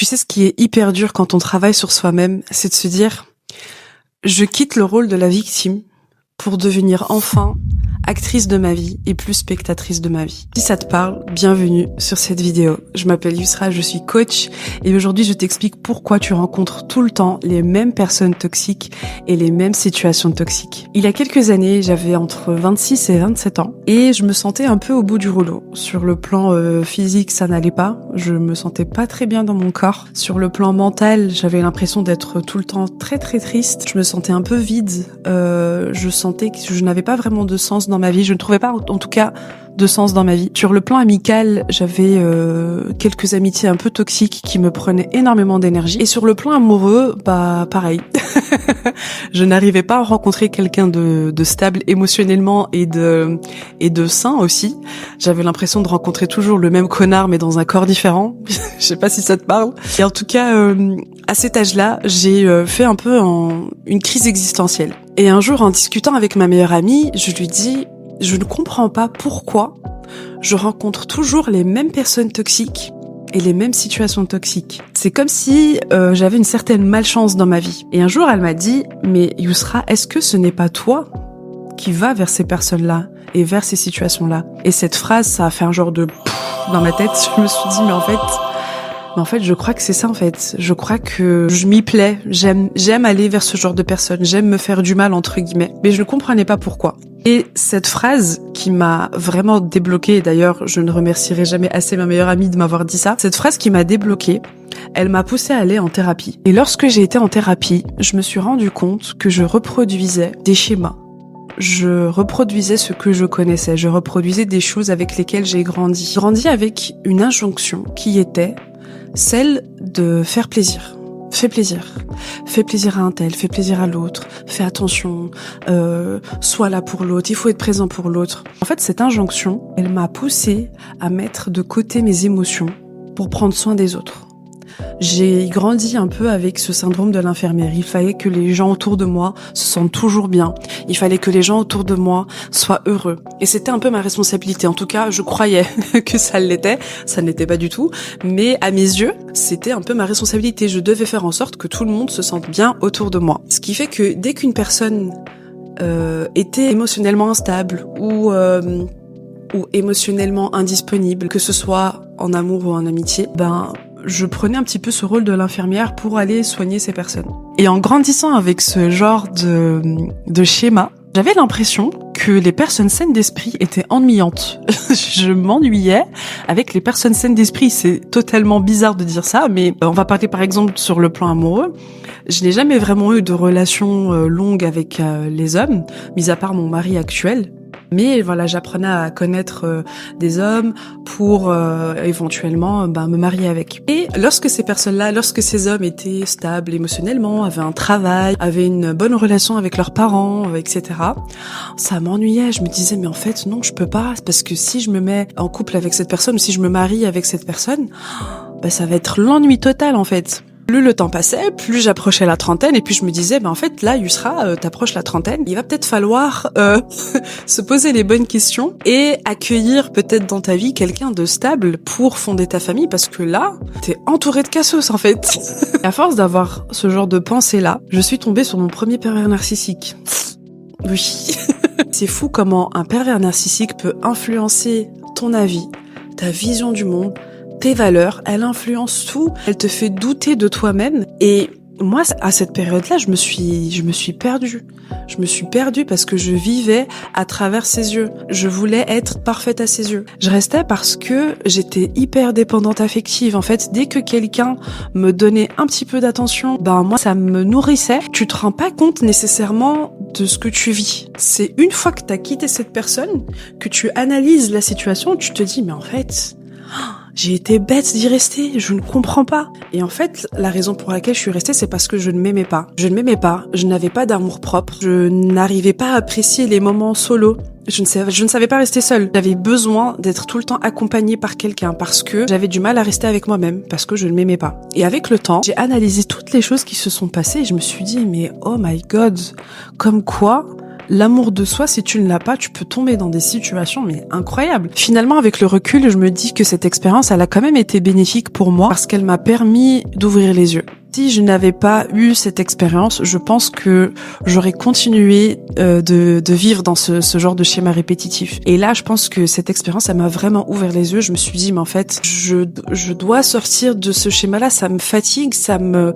Tu sais, ce qui est hyper dur quand on travaille sur soi-même, c'est de se dire, je quitte le rôle de la victime pour devenir enfin actrice de ma vie et plus spectatrice de ma vie. Si ça te parle, bienvenue sur cette vidéo. Je m'appelle Yusra, je suis coach et aujourd'hui je t'explique pourquoi tu rencontres tout le temps les mêmes personnes toxiques et les mêmes situations toxiques. Il y a quelques années, j'avais entre 26 et 27 ans et je me sentais un peu au bout du rouleau. Sur le plan physique, ça n'allait pas. Je me sentais pas très bien dans mon corps. Sur le plan mental, j'avais l'impression d'être tout le temps très triste. Je me sentais un peu vide. Je sentais que je n'avais pas vraiment de sens dans ma vie. Je ne trouvais pas, en tout cas, de sens dans ma vie. Sur le plan amical, j'avais quelques amitiés un peu toxiques qui me prenaient énormément d'énergie. Et sur le plan amoureux, pareil. Je n'arrivais pas à rencontrer quelqu'un de stable émotionnellement et de sain aussi. J'avais l'impression de rencontrer toujours le même connard mais dans un corps différent. Je sais pas si ça te parle. Et en tout cas, à cet âge-là, j'ai fait un peu une crise existentielle. Et un jour, en discutant avec ma meilleure amie, je lui dis, je ne comprends pas pourquoi je rencontre toujours les mêmes personnes toxiques et les mêmes situations toxiques. C'est comme si j'avais une certaine malchance dans ma vie. Et un jour, elle m'a dit, mais Yusra, est-ce que ce n'est pas toi qui vas vers ces personnes-là et vers ces situations-là? Et cette phrase, ça a fait un genre de dans ma tête. Je me suis dit, mais en fait, je crois que c'est ça, en fait. Je crois que je m'y plais. J'aime aller vers ce genre de personnes. J'aime me faire du mal, entre guillemets. Mais je ne comprenais pas pourquoi. Et cette phrase qui m'a vraiment débloquée, et d'ailleurs, je ne remercierai jamais assez ma meilleure amie de m'avoir dit ça, cette phrase qui m'a débloquée, elle m'a poussée à aller en thérapie. Et lorsque j'ai été en thérapie, je me suis rendu compte que je reproduisais des schémas. Je reproduisais ce que je connaissais. Je reproduisais des choses avec lesquelles j'ai grandi. J'ai grandi avec une injonction qui était celle de faire plaisir. Fais plaisir. Fais plaisir à un tel, fais plaisir à l'autre. Fais attention, sois là pour l'autre, il faut être présent pour l'autre. En fait, cette injonction, elle m'a poussée à mettre de côté mes émotions pour prendre soin des autres. J'ai grandi un peu avec ce syndrome de l'infirmière. Il fallait que les gens autour de moi se sentent toujours bien. Il fallait que les gens autour de moi soient heureux. Et c'était un peu ma responsabilité. En tout cas, je croyais que ça l'était. Ça ne l'était pas du tout. Mais à mes yeux, c'était un peu ma responsabilité. Je devais faire en sorte que tout le monde se sente bien autour de moi. Ce qui fait que dès qu'une personne était émotionnellement instable ou émotionnellement indisponible, que ce soit en amour ou en amitié, je prenais un petit peu ce rôle de l'infirmière pour aller soigner ces personnes. Et en grandissant avec ce genre de schéma, j'avais l'impression que les personnes saines d'esprit étaient ennuyantes. Je m'ennuyais avec les personnes saines d'esprit. C'est totalement bizarre de dire ça, mais on va parler par exemple sur le plan amoureux. Je n'ai jamais vraiment eu de relation longue avec les hommes, mis à part mon mari actuel. Mais voilà, j'apprenais à connaître des hommes pour éventuellement me marier avec. Et lorsque ces personnes-là, lorsque ces hommes étaient stables émotionnellement, avaient un travail, avaient une bonne relation avec leurs parents, etc., ça m'ennuyait. Je me disais, mais en fait, non, je peux pas. Parce que si je me mets en couple avec cette personne ou si je me marie avec cette personne, ça va être l'ennui total, en fait. Plus le temps passait, plus j'approchais la trentaine et puis je me disais, en fait, là, Yusra, t'approches la trentaine, il va peut-être falloir se poser les bonnes questions et accueillir peut-être dans ta vie quelqu'un de stable pour fonder ta famille parce que là, t'es entouré de cassos, en fait. Et à force d'avoir ce genre de pensée-là, je suis tombée sur mon premier pervers narcissique. Oui. C'est fou comment un pervers narcissique peut influencer ton avis, ta vision du monde, tes valeurs, elle influence tout, elle te fait douter de toi-même. Et moi, à cette période-là, je me suis perdue. Je me suis perdue parce que je vivais à travers ses yeux. Je voulais être parfaite à ses yeux. Je restais parce que j'étais hyper dépendante affective. En fait, dès que quelqu'un me donnait un petit peu d'attention, moi, ça me nourrissait. Tu te rends pas compte nécessairement de ce que tu vis. C'est une fois que t'as quitté cette personne, que tu analyses la situation, tu te dis, mais en fait, j'ai été bête d'y rester, je ne comprends pas. Et en fait, la raison pour laquelle je suis restée, c'est parce que je ne m'aimais pas. Je ne m'aimais pas, je n'avais pas d'amour propre, je n'arrivais pas à apprécier les moments solo. Je ne savais pas rester seule. J'avais besoin d'être tout le temps accompagnée par quelqu'un parce que j'avais du mal à rester avec moi-même, parce que je ne m'aimais pas. Et avec le temps, j'ai analysé toutes les choses qui se sont passées et je me suis dit, mais oh my god, comme quoi L'amour de soi, si tu ne l'as pas, tu peux tomber dans des situations mais incroyables. Finalement, avec le recul, je me dis que cette expérience, elle a quand même été bénéfique pour moi parce qu'elle m'a permis d'ouvrir les yeux. Si je n'avais pas eu cette expérience, je pense que j'aurais continué de vivre dans ce genre de schéma répétitif. Et là, je pense que cette expérience, elle m'a vraiment ouvert les yeux. Je me suis dit, mais en fait, je dois sortir de ce schéma-là. Ça me fatigue, ça me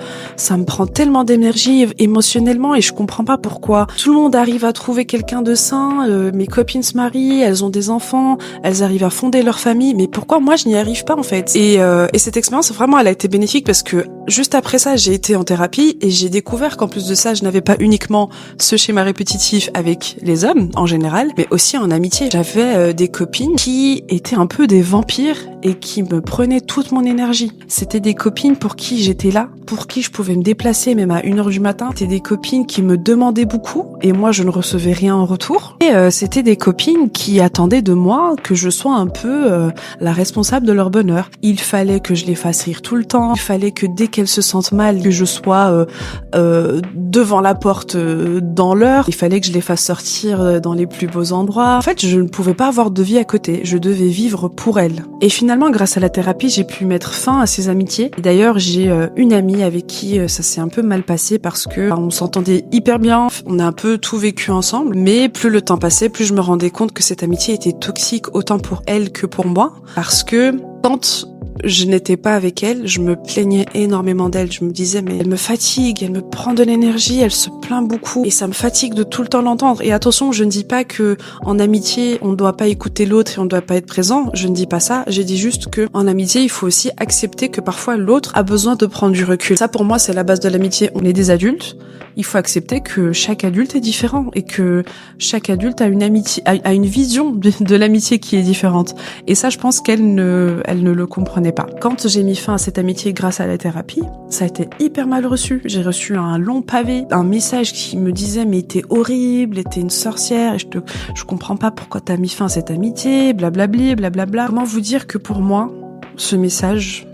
prend tellement d'énergie émotionnellement et je comprends pas pourquoi. Tout le monde arrive à trouver quelqu'un de sain. Mes copines se marient, elles ont des enfants, elles arrivent à fonder leur famille. Mais pourquoi moi, je n'y arrive pas en fait? Et cette expérience, vraiment, elle a été bénéfique parce que juste après ça, j'ai été en thérapie et j'ai découvert qu'en plus de ça, je n'avais pas uniquement ce schéma répétitif avec les hommes en général, mais aussi en amitié. J'avais des copines qui étaient un peu des vampires et qui me prenaient toute mon énergie. C'était des copines pour qui j'étais là, pour qui je pouvais me déplacer même à 1h du matin. C'était des copines qui me demandaient beaucoup et moi je ne recevais rien en retour. Et c'était des copines qui attendaient de moi que je sois un peu la responsable de leur bonheur. Il fallait que je les fasse rire tout le temps. Il fallait que dès qu'elles se sentent mal, que je sois devant la porte dans l'heure. Il fallait que je les fasse sortir dans les plus beaux endroits. En fait, je ne pouvais pas avoir de vie à côté. Je devais vivre pour elles. Et finalement, grâce à la thérapie, j'ai pu mettre fin à ces amitiés. Et d'ailleurs, j'ai une amie avec qui ça s'est un peu mal passé parce que on s'entendait hyper bien. On a un peu tout vécu ensemble. Mais plus le temps passait, plus je me rendais compte que cette amitié était toxique autant pour elle que pour moi. Parce que quand je n'étais pas avec elle, je me plaignais énormément d'elle. Je me disais, mais elle me fatigue, elle me prend de l'énergie, elle se plaint beaucoup. Et ça me fatigue de tout le temps l'entendre. Et attention, je ne dis pas que en amitié, on ne doit pas écouter l'autre et on ne doit pas être présent. Je ne dis pas ça. J'ai dit juste que en amitié, il faut aussi accepter que parfois l'autre a besoin de prendre du recul. Ça, pour moi, c'est la base de l'amitié. On est des adultes. Il faut accepter que chaque adulte est différent et que chaque adulte a une amitié, a une vision de l'amitié qui est différente. Et ça, je pense qu'elle ne le comprenait pas. Quand j'ai mis fin à cette amitié grâce à la thérapie, ça a été hyper mal reçu. J'ai reçu un long pavé, un message qui me disait mais t'es horrible, t'es une sorcière et je comprends pas pourquoi t'as mis fin à cette amitié, blablabli, blablabla. Comment vous dire que pour moi, ce message,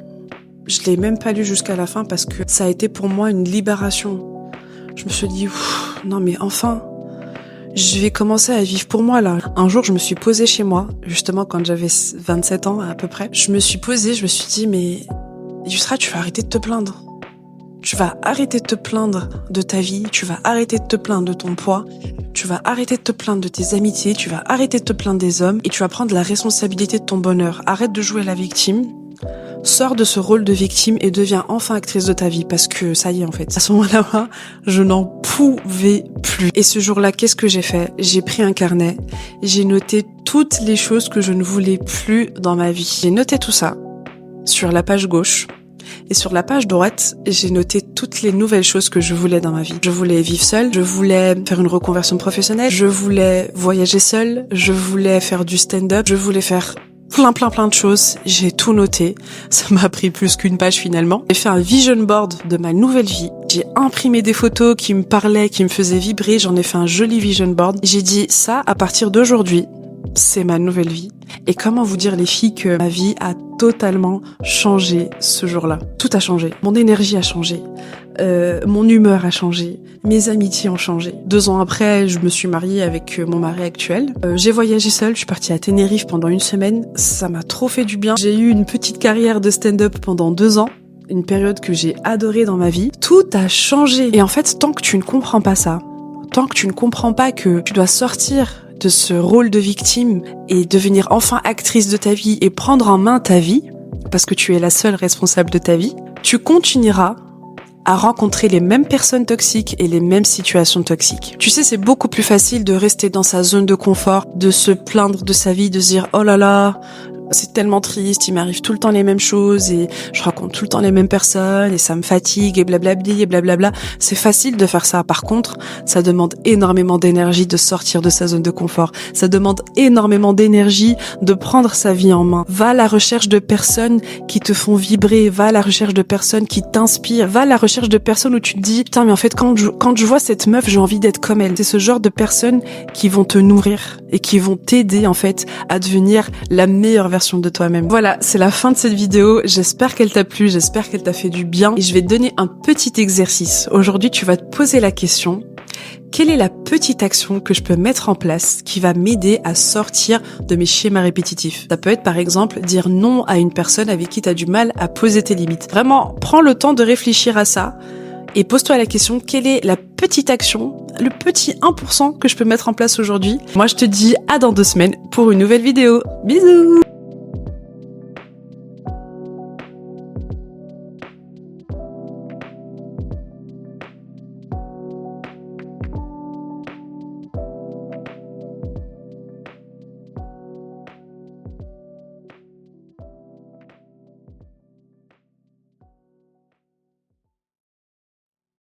je l'ai même pas lu jusqu'à la fin parce que ça a été pour moi une libération. Je me suis dit, non mais enfin, je vais commencer à vivre pour moi là. Un jour, je me suis posée chez moi, justement quand j'avais 27 ans à peu près. Je me suis posée, je me suis dit, mais Yusra, tu vas arrêter de te plaindre. Tu vas arrêter de te plaindre de ta vie, tu vas arrêter de te plaindre de ton poids, tu vas arrêter de te plaindre de tes amitiés, tu vas arrêter de te plaindre des hommes et tu vas prendre la responsabilité de ton bonheur. Arrête de jouer la victime. Sors de ce rôle de victime et deviens enfin actrice de ta vie parce que ça y est en fait. À ce moment-là, je n'en pouvais plus. Et ce jour-là, qu'est-ce que j'ai fait? J'ai pris un carnet, j'ai noté toutes les choses que je ne voulais plus dans ma vie. J'ai noté tout ça sur la page gauche. Et sur la page droite, j'ai noté toutes les nouvelles choses que je voulais dans ma vie. Je voulais vivre seule, je voulais faire une reconversion professionnelle, je voulais voyager seule, je voulais faire du stand-up, je voulais faire plein de choses. J'ai tout noté. Ça m'a pris plus qu'une page finalement. J'ai fait un vision board de ma nouvelle vie. J'ai imprimé des photos qui me parlaient, qui me faisaient vibrer. J'en ai fait un joli vision board. J'ai dit ça, à partir d'aujourd'hui, c'est ma nouvelle vie. Et comment vous dire les filles que ma vie a totalement changé ce jour-là. Tout a changé. Mon énergie a changé. Mon humeur a changé. Mes amitiés ont changé. 2 ans après, je me suis mariée avec mon mari actuel. J'ai voyagé seule. Je suis partie à Tenerife pendant 1 semaine. Ça m'a trop fait du bien. J'ai eu une petite carrière de stand-up pendant 2 ans. Une période que j'ai adorée dans ma vie. Tout a changé. Et en fait, tant que tu ne comprends pas ça, tant que tu ne comprends pas que tu dois sortir de ce rôle de victime et devenir enfin actrice de ta vie et prendre en main ta vie, parce que tu es la seule responsable de ta vie, tu continueras à rencontrer les mêmes personnes toxiques et les mêmes situations toxiques. Tu sais, c'est beaucoup plus facile de rester dans sa zone de confort, de se plaindre de sa vie, de se dire « Oh là là, c'est tellement triste, il m'arrive tout le temps les mêmes choses et je rencontre tout le temps les mêmes personnes et ça me fatigue et blablabli et blablabla. » C'est facile de faire ça. Par contre, ça demande énormément d'énergie de sortir de sa zone de confort. Ça demande énormément d'énergie de prendre sa vie en main. Va à la recherche de personnes qui te font vibrer. Va à la recherche de personnes qui t'inspirent. Va à la recherche de personnes où tu te dis « Putain, mais en fait, quand je vois cette meuf, j'ai envie d'être comme elle. » C'est ce genre de personnes qui vont te nourrir et qui vont t'aider, en fait, à devenir la meilleure version de toi-même. Voilà, c'est la fin de cette vidéo. J'espère qu'elle t'a plu, j'espère qu'elle t'a fait du bien. Et je vais te donner un petit exercice. Aujourd'hui, tu vas te poser la question, quelle est la petite action que je peux mettre en place qui va m'aider à sortir de mes schémas répétitifs? Ça peut être par exemple dire non à une personne avec qui tu as du mal à poser tes limites. Vraiment, prends le temps de réfléchir à ça et pose-toi la question, quelle est la petite action, le petit 1% que je peux mettre en place aujourd'hui? Moi, je te dis à dans 2 semaines pour une nouvelle vidéo. Bisous!